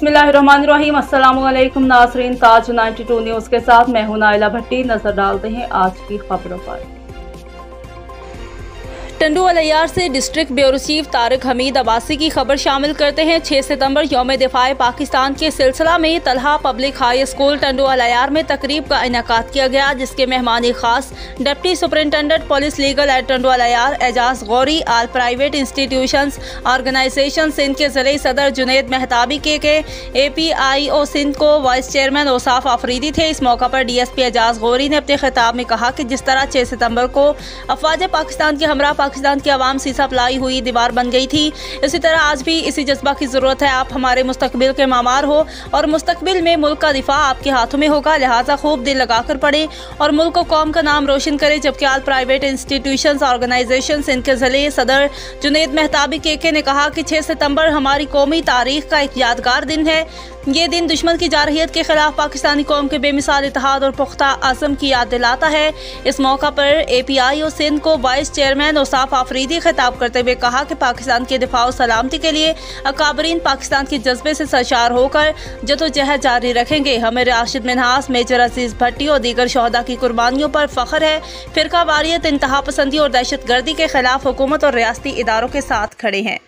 बिस्मिल्लाहिर्रहमानिर्रहीम। अस्सलामुअलैकुम नाज़रीन, ताज 92 न्यूज़ के साथ मैं हूं नाइला भट्टी। नजर डालते हैं आज की खबरों पर। टंडू अलैयार से district bureau chief Tariq Hamid Abbasi की खबर शामिल करते हैं। 6 सितंबर यौम दिफाए पाकिस्तान के सिलसिला में Talha public high school Tando Allahyar में तकरीब का इनेकाद किया गया, जिसके मेहमानी खास deputy superintendent police legal at Tando Allahyar Ejaz Ghauri, all private institutions organisation Sindh के ज़िले सदर जुनेद मेहताबी के APIO सिंध को वाइस चेयरमैन औसाफ आफरीदी थे। इस मौका पर DSP एजाज गौरी ने अपने खिताब में कहा कि जिस तरह 6 सितंबर को अफवाज पाकिस्तान के हमरा पाकिस्तान की आवाम से सप्लाई हुई दीवार बन गई थी, इसी तरह आज भी इसी जज्बा की जरूरत है। आप हमारे मुस्तकबिल के मामार हो और मुस्तकबिल में मुल्क का दिफा आपके हाथों में होगा, लिहाजा खूब दिल लगाकर पढ़े और मुल्क को कौम का नाम रोशन करे। जबकि आल प्राइवेट इंस्टीट्यूशंस ऑर्गेनाइजेशन इनके ज़िले सदर जुनेद मेहताबी के ने कहा कि 6 सितंबर हमारी कौमी तारीख का एक यादगार दिन है। ये दिन दुश्मन की जारहियत के खिलाफ पाकिस्तानी कौम के बेमिसाल इत्तेहाद और पुख्ता आज़म की याद दिलाता है। इस मौका पर APIO सिंध को वाइस चेयरमैन औसाफ आफरीदी खिताब करते हुए कहा कि पाकिस्तान के दिफा और सलामती के लिए अकाबरीन पाकिस्तान के जज्बे से सरशार होकर जदोजहद जारी रखेंगे। हमें राशिद मिन्हास, मेजर अजीज भट्टी और दीगर शहदा की कुर्बानियों पर फख्र है। फिरका वारियत, इंतहा पसंदी और दहशत गर्दी के खिलाफ हुकूमत और रियासती इदारों के साथ खड़े हैं।